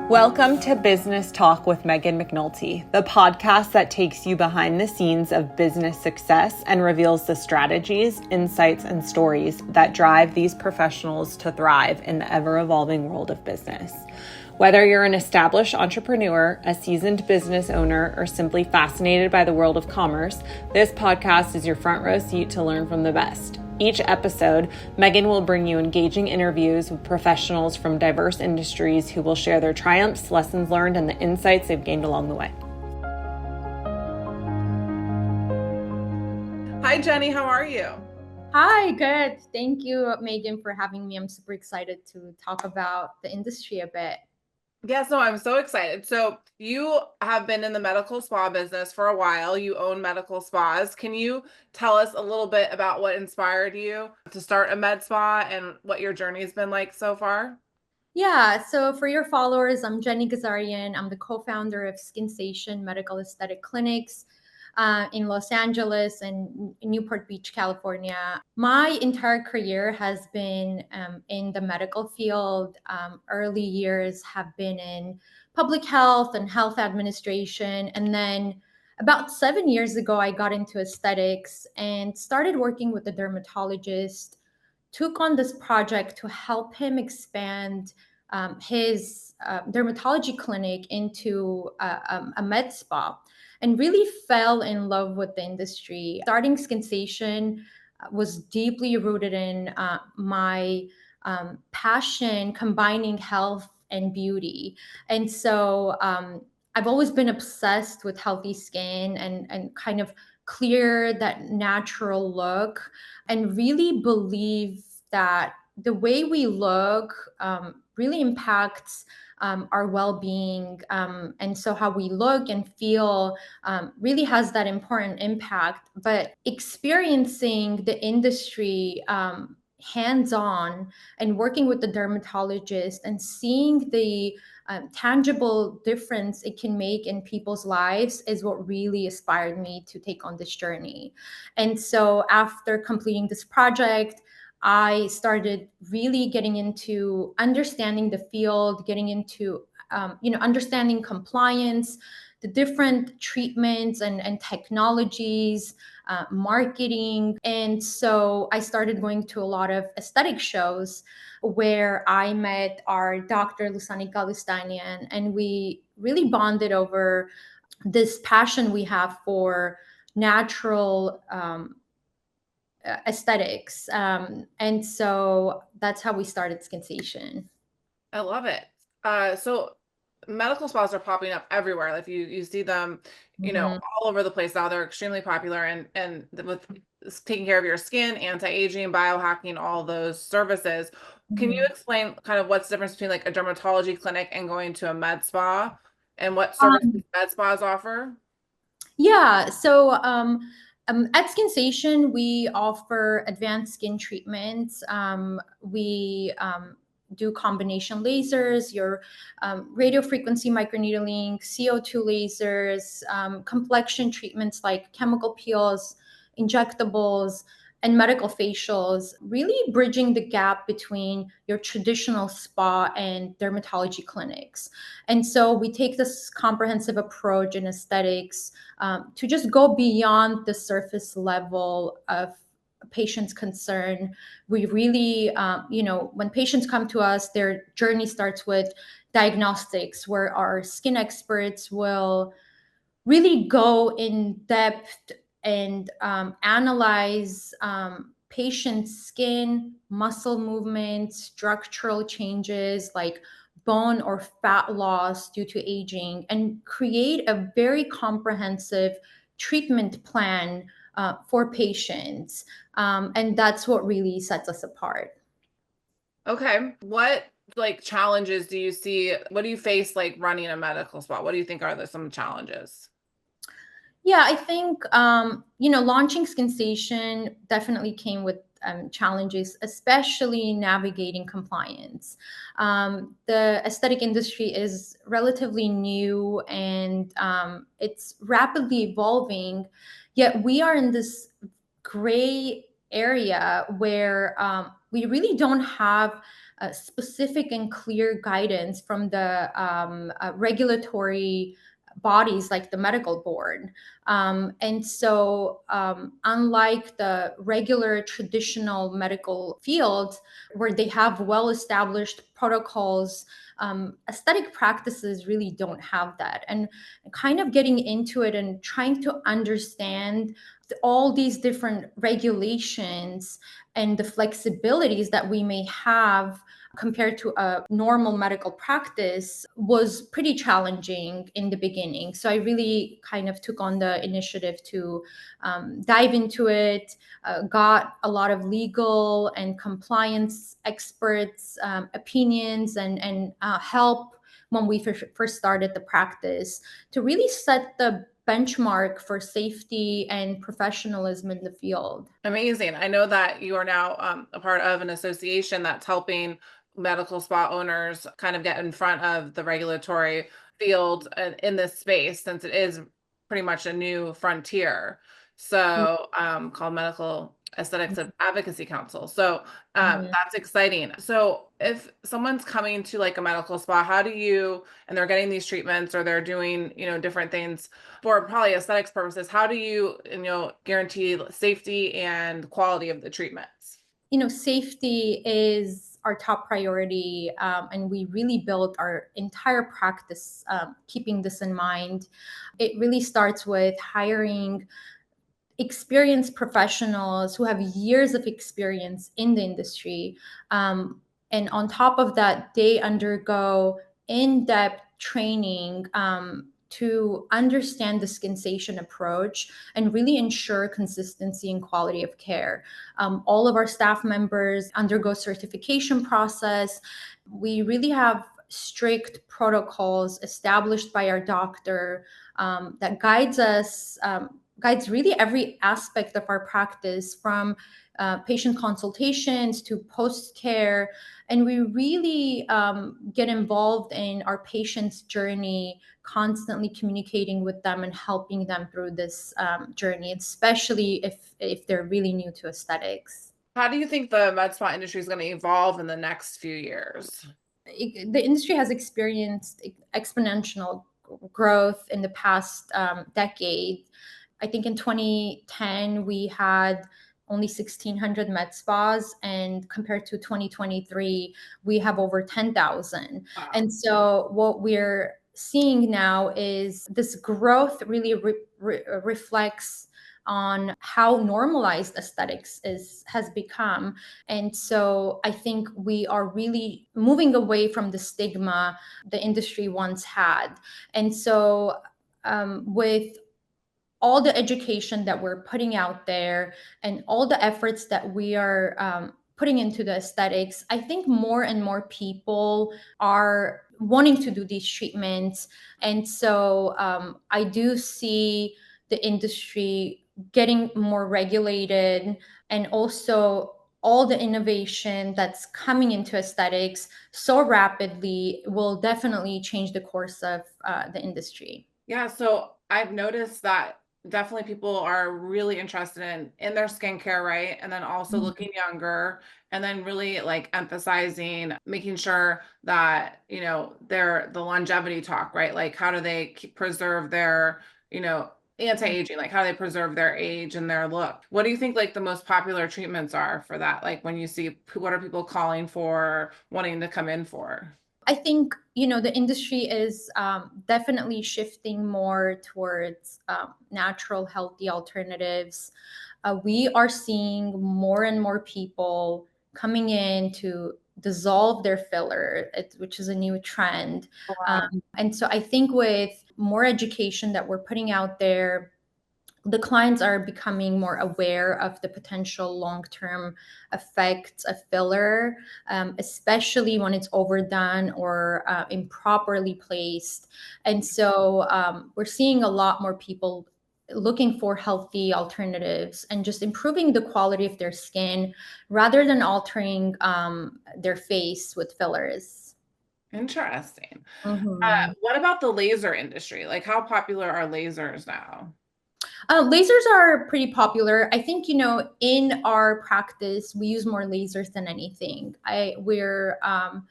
Welcome to Business Talk with Meghan McNulty, the podcast that takes you behind the scenes of business success and reveals the strategies, insights, and stories that drive these professionals to thrive in the ever-evolving world of business. Whether you're an established entrepreneur, a seasoned business owner, or simply fascinated by the world of commerce, this podcast is your front row seat to learn from the best. Each episode, Meghan will bring you engaging interviews with professionals from diverse industries who will share their triumphs, lessons learned, and the insights they've gained along the way. Hi, Jenny. How are you? Hi, good. Thank you, Meghan, for having me. I'm super excited to talk about the industry a bit. Yes, no, I'm so excited. So you have been in the medical spa business for a while. You own medical spas. Can you tell us a little bit about what inspired you to start a med spa and what your journey has been like so far? Yeah, so for your followers, I'm Jenny Ghazaryan. I'm the co-founder of Skinsation Medical Aesthetic Clinics in Los Angeles and Newport Beach, California. My entire career has been in the medical field. Early years have been in public health and health administration. And then about 7 years ago, I got into aesthetics and started working with a dermatologist, took on this project to help him expand his dermatology clinic into a med spa, and really fell in love with the industry. Starting Skinsation was deeply rooted in my passion combining health and beauty. And so I've always been obsessed with healthy skin and kind of clear that natural look, and really believe that the way we look really impacts our well-being, and so how we look and feel really has that important impact. But experiencing the industry hands-on and working with the dermatologist and seeing the tangible difference it can make in people's lives is what really inspired me to take on this journey. And so after completing this project, I started really getting into understanding the field, getting into understanding compliance, the different treatments and technologies, marketing. And so I started going to a lot of aesthetic shows where I met our Dr. Lusani Galistanian, and we really bonded over this passion we have for natural aesthetics. And so that's how we started Skinsation. I love it. So medical spas are popping up everywhere. Like you see them, all over the place now. They're extremely popular, and with taking care of your skin, anti-aging, biohacking, all those services. Can you explain kind of what's the difference between like a dermatology clinic and going to a med spa, and what services med spas offer? Yeah. So at Skinsation, we offer advanced skin treatments. We do combination lasers, your radio frequency microneedling, CO2 lasers, complexion treatments like chemical peels, injectables, and medical facials, really bridging the gap between your traditional spa and dermatology clinics. And so we take this comprehensive approach in aesthetics to just go beyond the surface level of patient's concern. We really, when patients come to us, their journey starts with diagnostics, where our skin experts will really go in depth and analyze patient's skin, muscle movements, structural changes like bone or fat loss due to aging, and create a very comprehensive treatment plan for patients. And that's what really sets us apart. Okay. What like challenges do you see? What do you face like running a medical spa? What do you think are some challenges? Yeah, I think launching Skinsation definitely came with challenges, especially navigating compliance. The aesthetic industry is relatively new, and it's rapidly evolving, yet we are in this gray area where we really don't have specific and clear guidance from the regulatory bodies like the medical board. Unlike the regular traditional medical fields where they have well established protocols, aesthetic practices really don't have that. And kind of getting into it and trying to understand all these different regulations and the flexibilities that we may have compared to a normal medical practice was pretty challenging in the beginning. So I really kind of took on the initiative to dive into it, got a lot of legal and compliance experts' opinions and help when we first started the practice to really set the benchmark for safety and professionalism in the field. Amazing. I know that you are now a part of an association that's helping medical spa owners kind of get in front of the regulatory field in this space, since it is pretty much a new frontier. So, called Medical Aesthetics Advocacy Council. So, Mhm. that's exciting. So, if someone's coming to like a medical spa, how do you, and they're getting these treatments or they're doing, different things for probably aesthetics purposes, how do you, guarantee safety and quality of the treatments? Safety is our top priority, and we really built our entire practice keeping this in mind. It really starts with hiring experienced professionals who have years of experience in the industry. And on top of that, they undergo in depth training to understand the Skinsation approach and really ensure consistency and quality of care. All of our staff members undergo certification process. We really have strict protocols established by our doctor that guides really every aspect of our practice from patient consultations to post care. And we really get involved in our patients' journey, constantly communicating with them and helping them through this journey, especially if they're really new to aesthetics. How do you think the med spa industry is going to evolve in the next few years? The industry has experienced exponential growth in the past decade. I think in 2010, we had only 1,600 med spas, and compared to 2023, we have over 10,000. Wow. And so, what we're seeing now is this growth really reflects on how normalized aesthetics has become. And so I think we are really moving away from the stigma the industry once had. And so with all the education that we're putting out there and all the efforts that we are putting into the aesthetics, I think more and more people are wanting to do these treatments. And so I do see the industry getting more regulated, and also all the innovation that's coming into aesthetics so rapidly will definitely change the course of the industry. Yeah, so I've noticed that definitely people are really interested in their skincare, right? And then also looking younger, and then really like emphasizing making sure that, they're the longevity talk, right? Like how do they preserve their, anti-aging, like how do they preserve their age and their look? What do you think like the most popular treatments are for that? Like when you see what are people calling for, wanting to come in for? I think the industry is definitely shifting more towards natural, healthy alternatives. We are seeing more and more people coming in to dissolve their filler, which is a new trend. Wow. And so I think with more education that we're putting out there, the clients are becoming more aware of the potential long-term effects of filler, especially when it's overdone or improperly placed. And so we're seeing a lot more people looking for healthy alternatives and just improving the quality of their skin rather than altering their face with fillers. Interesting. Mhm. What about the laser industry? Like, how popular are lasers now? Lasers are pretty popular. I think, in our practice, we use more lasers than anything. Um,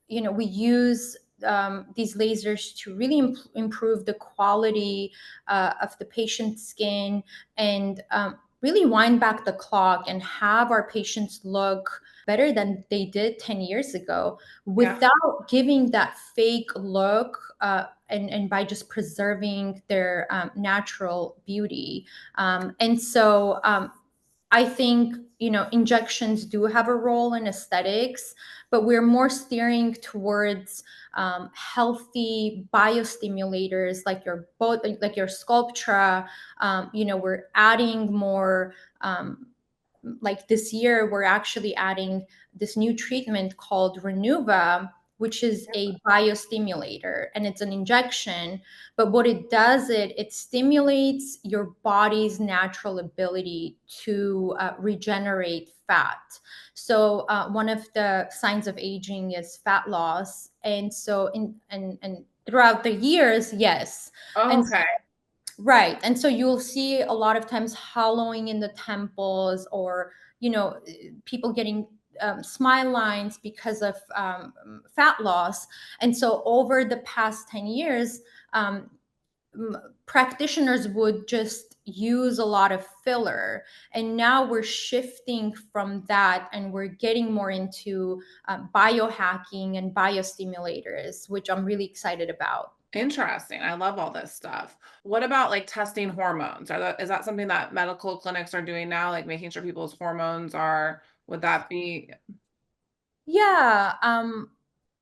we use these lasers to really improve the quality of the patient's skin and really wind back the clock and have our patients look better than they did 10 years ago Yeah. without giving that fake look and by just preserving their natural beauty. And so I think, injections do have a role in aesthetics, but we're more steering towards healthy biostimulators like your Sculptra. We're adding more. Like this year, we're actually adding this new treatment called Renuva, which is a biostimulator, and it's an injection. But what it does, it stimulates your body's natural ability to regenerate fat. So one of the signs of aging is fat loss, and so and throughout the years, yes. And Okay. Right. And so you'll see a lot of times hollowing in the temples or, people getting smile lines because of fat loss. And so over the past 10 years, um, practitioners would just use a lot of filler. And now we're shifting from that and we're getting more into biohacking and biostimulators, which I'm really excited about. Interesting. I love all this stuff. What about like testing hormones? Is that something that medical clinics are doing now? Like making sure people's hormones are, would that be? Yeah,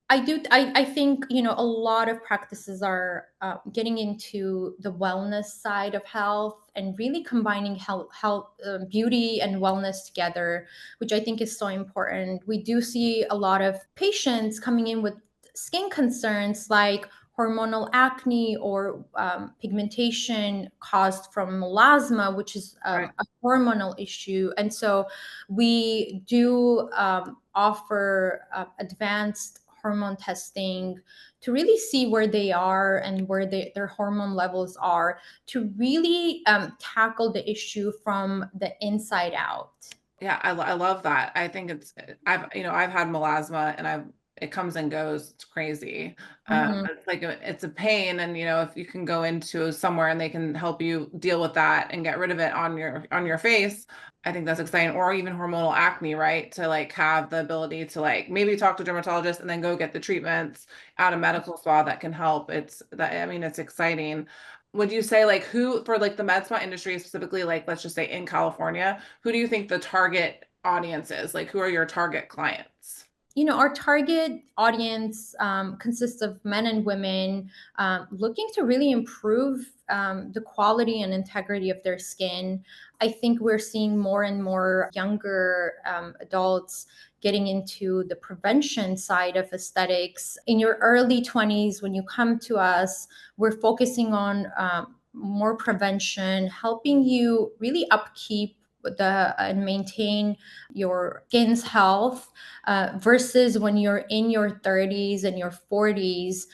I do. I think, a lot of practices are getting into the wellness side of health and really combining beauty and wellness together, which I think is so important. We do see a lot of patients coming in with skin concerns like hormonal acne or pigmentation caused from melasma, which is Right. a hormonal issue. And so we do offer advanced hormone testing to really see where they are and where their hormone levels are to really tackle the issue from the inside out. Yeah, I love that. I think I've had melasma and it comes and goes. It's crazy. Mhm. It's like it's a pain, and if you can go into somewhere and they can help you deal with that and get rid of it on your face, I think that's exciting. Or even hormonal acne, right? To like have the ability to like maybe talk to a dermatologist and then go get the treatments at a medical spa that can help. I mean, it's exciting. Would you say like who for like the med spa industry specifically, like let's just say in California, who do you think the target audience is? Like who are your target clients? Our target audience consists of men and women looking to really improve the quality and integrity of their skin. I think we're seeing more and more younger adults getting into the prevention side of aesthetics. In your early 20s, when you come to us, we're focusing on more prevention, helping you really upkeep and maintain your skin's health versus when you're in your 30s and your 40s.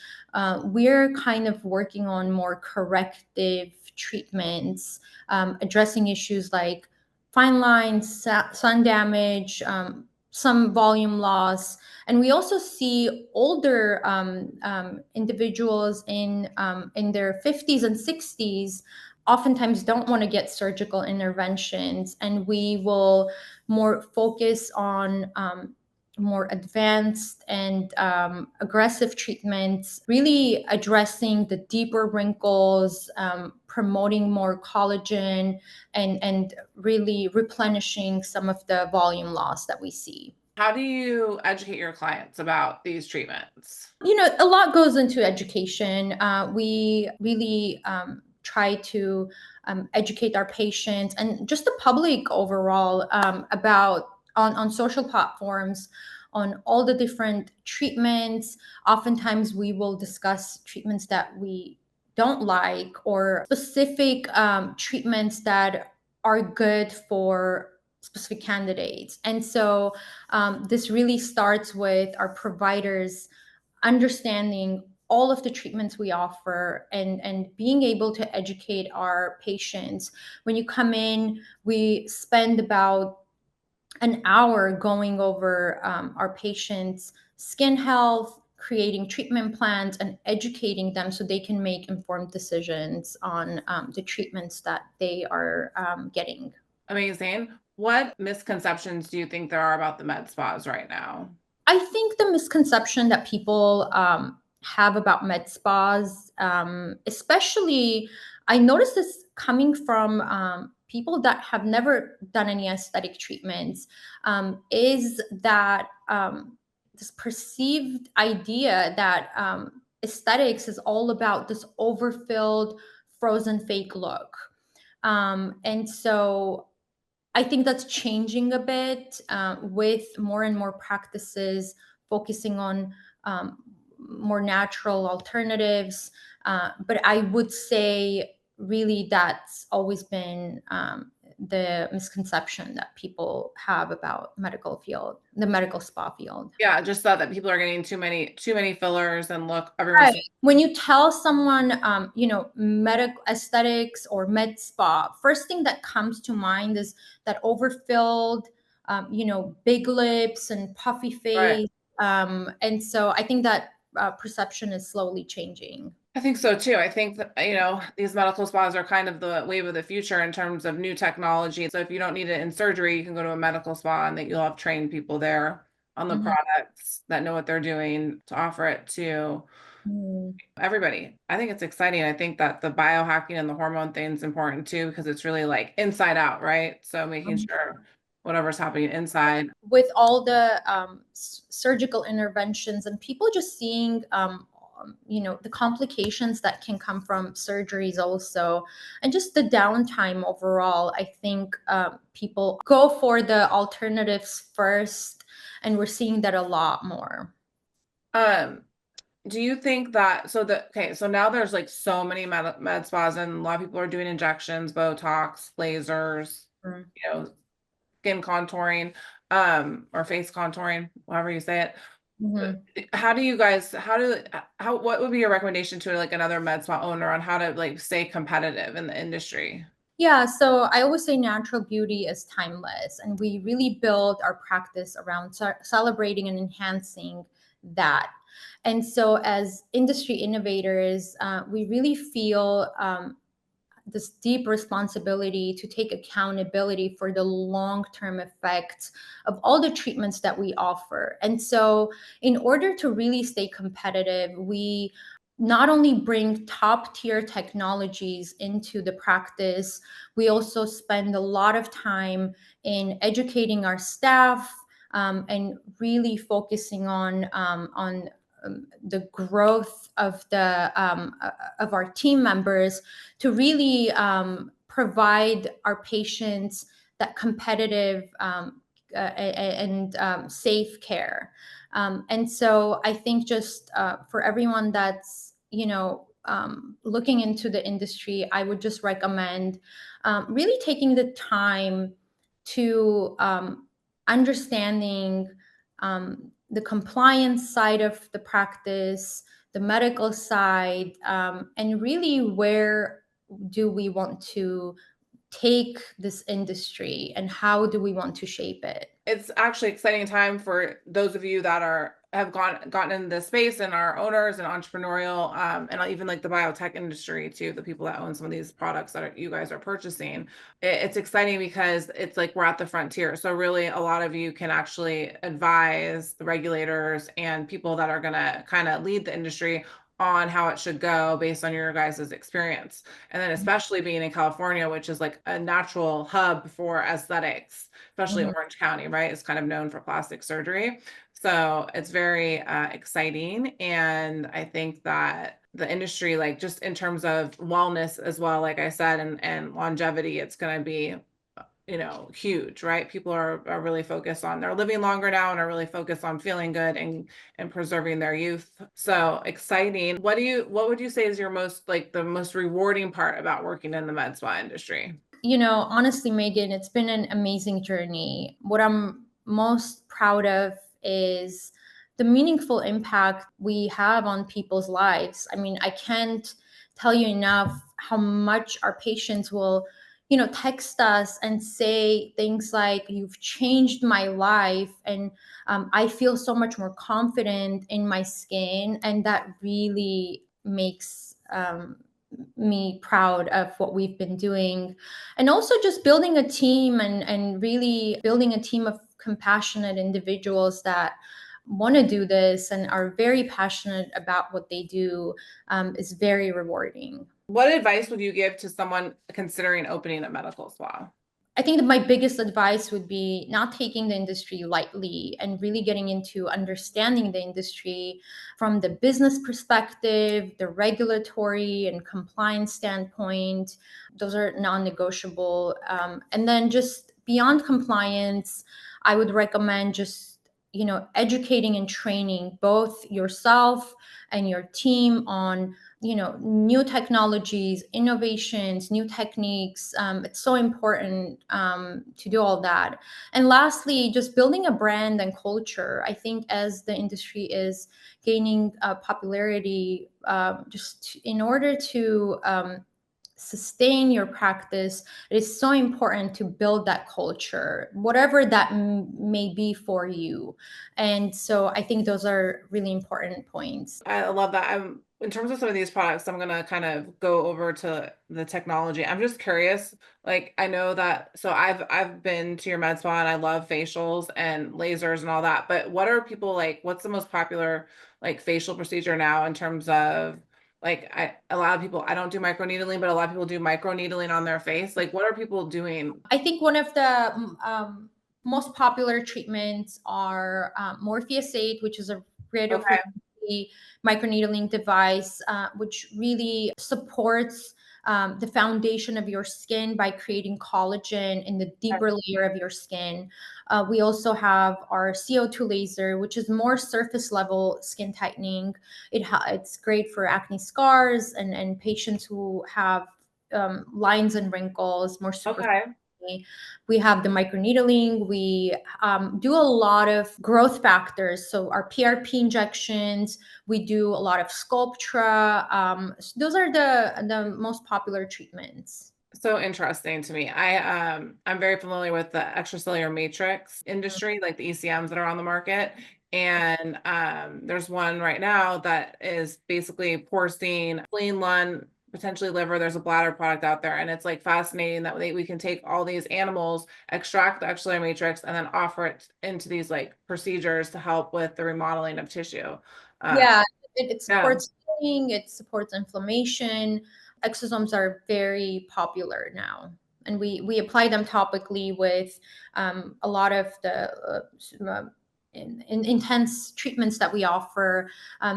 We're kind of working on more corrective treatments, addressing issues like fine lines, sun damage, some volume loss. And we also see older individuals in their 50s and 60s oftentimes don't want to get surgical interventions, and we will more focus on more advanced and aggressive treatments, really addressing the deeper wrinkles, promoting more collagen, and really replenishing some of the volume loss that we see. How do you educate your clients about these treatments? A lot goes into education. We really try to educate our patients and just the public overall about on social platforms on all the different treatments. Oftentimes, we will discuss treatments that we don't like or specific treatments that are good for specific candidates. And so this really starts with our providers understanding all of the treatments we offer, and being able to educate our patients. When you come in, we spend about an hour going over our patients' skin health, creating treatment plans, and educating them so they can make informed decisions on the treatments that they are getting. Amazing. What misconceptions do you think there are about the med spas right now? I think the misconception that people have about med spas, especially, I noticed this coming from people that have never done any aesthetic treatments, is that this perceived idea that aesthetics is all about this overfilled, frozen fake look. And so I think that's changing a bit with more and more practices focusing on more natural alternatives. But I would say, really, that's always been the misconception that people have about the medical spa field. Yeah, just thought that people are getting too many fillers and look everyone's Right. When you tell someone, medical aesthetics or med spa, first thing that comes to mind is that overfilled, big lips and puffy right. face. And so I think that perception is slowly changing. I think so too. I think that, these medical spas are kind of the wave of the future in terms of new technology. So if you don't need it in surgery, you can go to a medical spa and that you'll have trained people there on the Mhm. products that know what they're doing to offer it to Mhm. everybody. I think it's exciting. I think that the biohacking and the hormone thing is important too, because it's really like inside out, right? So making sure whatever's happening inside. With all the surgical interventions and people just seeing the complications that can come from surgeries also, and just the downtime overall, I think people go for the alternatives first, and we're seeing that a lot more. Um, do you think that okay, so now there's like so many med spas and a lot of people are doing injections, Botox, lasers, Mm. you know, skin contouring, or face contouring, however you say it. Mhm. How do you guys, what would be your recommendation to like another med spa owner on how to like stay competitive in the industry? Yeah, so I always say natural beauty is timeless, and we really build our practice around celebrating and enhancing that. And so, as industry innovators, we really feel this deep responsibility to take accountability for the long-term effects of all the treatments that we offer. And so, in order to really stay competitive, we not only bring top tier technologies into the practice, we also spend a lot of time in educating our staff, and really focusing on the growth of our team members to really provide our patients that competitive and safe care. And so I think just for everyone that's looking into the industry, I would just recommend really taking the time to understanding the compliance side of the practice, the medical side, and really where do we want to take this industry and how do we want to shape it. It's actually exciting time for those of you that have gotten into this space and are owners and entrepreneurial, and even like the biotech industry too, the people that own some of these products that you guys are purchasing. It's exciting because it's like we're at the frontier. So really a lot of you can actually advise the regulators and people that are going to kind of lead the industry on how it should go based on your guys' experience. And then especially being in California, which is like a natural hub for aesthetics, especially Mhm. Orange County, right? It's kind of known for plastic surgery. So it's very exciting. And I think that the industry, like just in terms of wellness as well, like I said, and longevity, it's going to be, huge, right? People are really focused on, they're living longer now and are really focused on feeling good and preserving their youth. So exciting. What would you say is your most, like the most rewarding part about working in the med spa industry? Honestly, Megan, it's been an amazing journey. What I'm most proud of is the meaningful impact we have on people's lives. I mean, I can't tell you enough how much our patients will, text us and say things like, "You've changed my life," and I feel so much more confident in my skin. And that really makes me proud of what we've been doing. And also just building a team, and really building a team of compassionate individuals that want to do this and are very passionate about what they do, is very rewarding. What advice would you give to someone considering opening a medical spa? I think that my biggest advice would be not taking the industry lightly and really getting into understanding the industry from the business perspective, the regulatory and compliance standpoint. Those are non-negotiable. And then just beyond compliance, I would recommend just, educating and training both yourself and your team on, new technologies, innovations, new techniques. It's so important to do all that. And lastly, just building a brand and culture. I think as the industry is gaining popularity, just in order to sustain your practice, it is so important to build that culture, whatever that may be for you. And so I think those are really important points. I love that. In terms of some of these products, I'm gonna kind of go over to the technology. I'm just curious. Like, I know that, so I've been to your med spa and I love facials and lasers and all that. But what are people like? What's the most popular like facial procedure now in terms of like a lot of people, I don't do microneedling, but a lot of people do microneedling on their face. Like, what are people doing? I think one of the most popular treatments are Morpheus 8, which is a radio Okay. frequency microneedling device, which really supports the foundation of your skin by creating collagen in the deeper layer of your skin. We also have our CO2 laser, which is more surface level skin tightening. It's great for acne scars and patients who have lines and wrinkles, more superficial. Okay. We have the microneedling. We do a lot of growth factors. So our PRP injections, we do a lot of Sculptra. So those are the most popular treatments. So interesting to me. I'm very familiar with the extracellular matrix industry, like the ECMs that are on the market. And there's one right now that is basically porcine, spleen, lung, potentially liver. There's a bladder product out there, and it's like fascinating that we can take all these animals, extract the extracellular matrix, and then offer it into these like procedures to help with the remodeling of tissue. Yeah, it Yeah. supports healing, it supports inflammation. Exosomes are very popular now, and we apply them topically with a lot of the intense treatments that we offer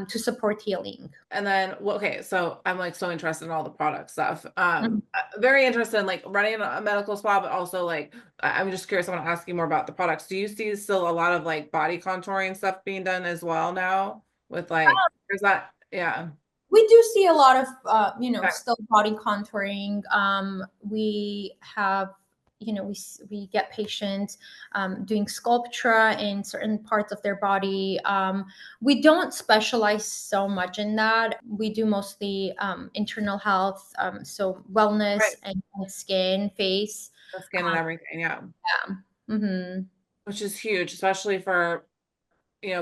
to support healing. And then, well, okay, so I'm like so interested in all the product stuff. Mhm. Very interested in like running a medical spa, but also like I'm just curious. I want to ask you more about the products. Do you see still a lot of like body contouring stuff being done as well now? With like, there's that, yeah. We do see a lot of, Okay. still body contouring. We have, we get patients doing Sculptra in certain parts of their body. We don't specialize so much in that. We do mostly internal health, so wellness Right. and skin, face. The skin and everything, yeah. Yeah. Hmm. Which is huge, especially for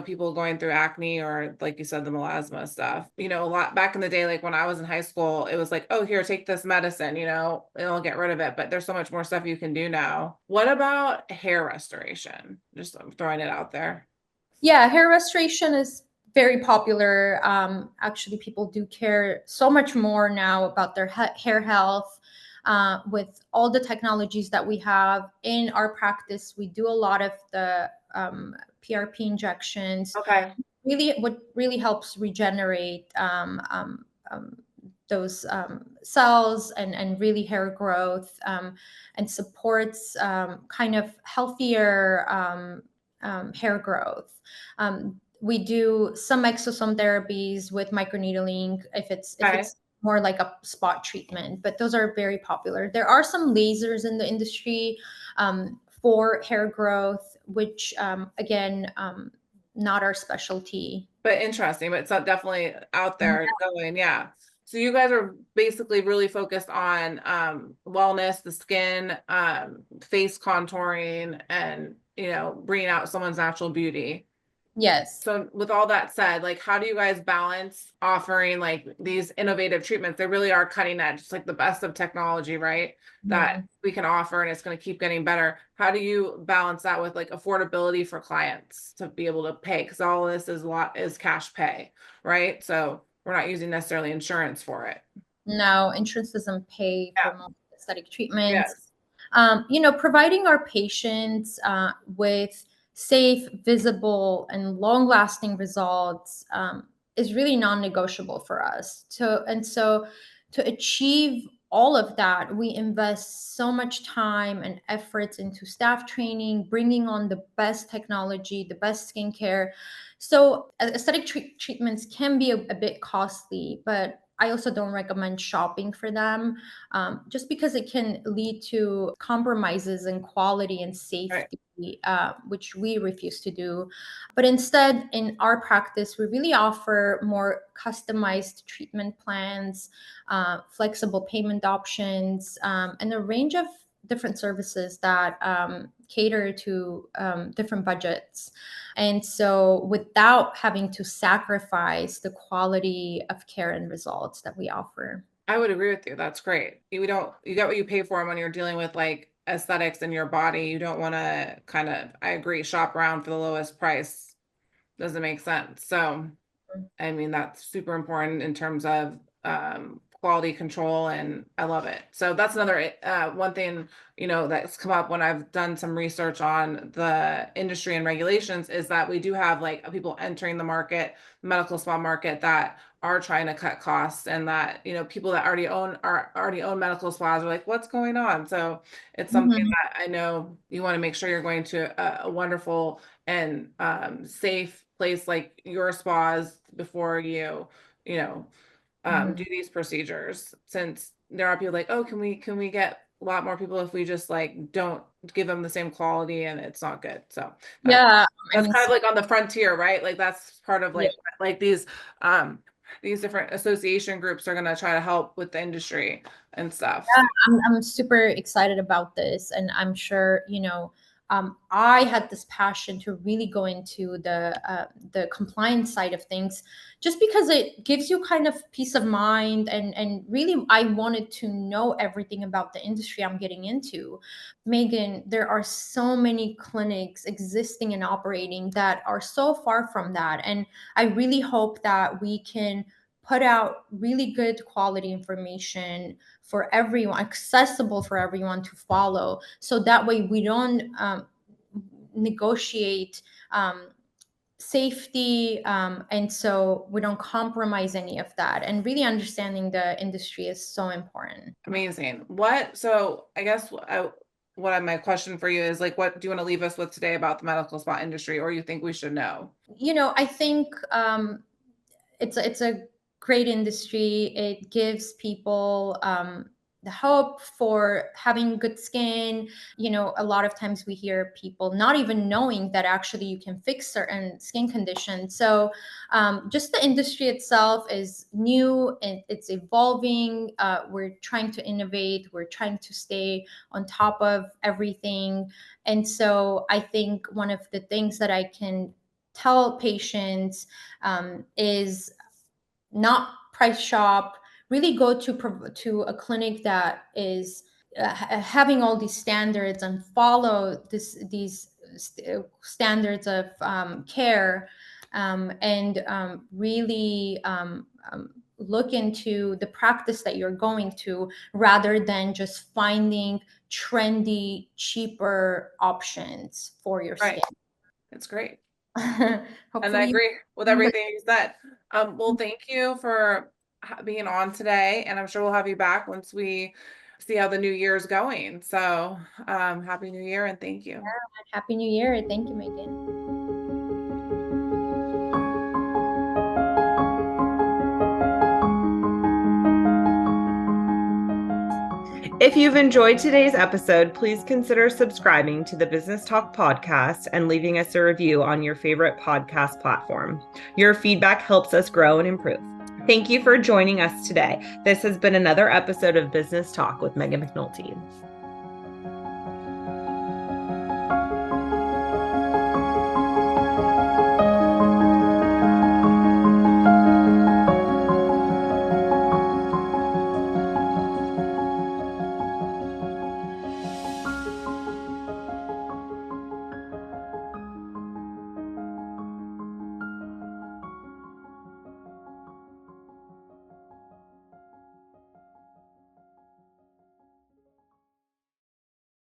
people going through acne or like you said, the melasma stuff. A lot back in the day, like when I was in high school, it was like, oh, here, take this medicine, it'll get rid of it. But there's so much more stuff you can do now. What about hair restoration? Just I'm throwing it out there. Yeah, hair restoration is very popular. Actually, people do care so much more now about their hair health. With all the technologies that we have in our practice, we do a lot of the PRP injections. Okay. Really, what really helps regenerate those cells and really hair growth, and supports kind of healthier hair growth. We do some exosome therapies with microneedling if Okay. it's more like a spot treatment, but those are very popular. There are some lasers in the industry for hair growth, which again, not our specialty. But interesting, but it's not definitely out there going, yeah. So you guys are basically really focused on wellness, the skin, face contouring, and bringing out someone's natural beauty. Yes. So with all that said, like, how do you guys balance offering like these innovative treatments? They really are cutting edge. It's like the best of technology, right? That we can offer, and it's going to keep getting better. How do you balance that with like affordability for clients to be able to pay? Because all of this is cash pay, right? So we're not using necessarily insurance for it. No, insurance doesn't pay for most aesthetic treatments. Yes. Providing our patients with safe, visible, and long-lasting results is really non-negotiable for us. So to achieve all of that, we invest so much time and efforts into staff training, bringing on the best technology, the best skincare. So aesthetic treatments can be a bit costly, but I also don't recommend shopping for them, just because it can lead to compromises in quality and safety, which we refuse to do. But instead, in our practice, we really offer more customized treatment plans, flexible payment options, and a range of different services that cater to different budgets. And so without having to sacrifice the quality of care and results that we offer. I would agree with you. That's great. You get what you pay for when you're dealing with like aesthetics in your body. You don't want to I agree, shop around for the lowest price. Doesn't make sense. So, I mean, that's super important in terms of quality control, and I love it. So that's another one thing, that's come up when I've done some research on the industry and regulations, is that we do have like people entering the market, medical spa market, that are trying to cut costs, and that, people that already own medical spas are like, what's going on? So it's something that I know you want to make sure you're going to a wonderful and safe place like your spas before you do these procedures, since there are people like, oh, can we get a lot more people if we just like don't give them the same quality, and it's not good. So that's kind of like on the frontier, right? Like that's part of like these different association groups are going to try to help with the industry and stuff. Yeah, I'm super excited about this, and I'm sure I had this passion to really go into the compliance side of things, just because it gives you kind of peace of mind, and really I wanted to know everything about the industry I'm getting into. Meghan, there are so many clinics existing and operating that are so far from that, and I really hope that we can put out really good quality information for everyone, accessible for everyone to follow. So that way we don't negotiate safety, and so we don't compromise any of that. And really understanding the industry is so important. Amazing. So I guess my question for you is like, what do you want to leave us with today about the medical spa industry, or you think we should know? I think it's a great industry. It gives people the hope for having good skin. A lot of times we hear people not even knowing that actually you can fix certain skin conditions. So just the industry itself is new and it's evolving. We're trying to innovate. We're trying to stay on top of everything. And so I think one of the things that I can tell patients is not price shop. Really go to a clinic that is having all these standards and follow these standards of care, and really look into the practice that you're going to, rather than just finding trendy, cheaper options for your skin. That's great. Hopefully, and I agree with everything you said. Well, thank you for being on today, and I'm sure we'll have you back once we see how the new year is going. So, happy New Year, and thank you. Happy New Year. Thank you, Meghan. If you've enjoyed today's episode, please consider subscribing to the Business Talk podcast and leaving us a review on your favorite podcast platform. Your feedback helps us grow and improve. Thank you for joining us today. This has been another episode of Business Talk with Meghan McNulty.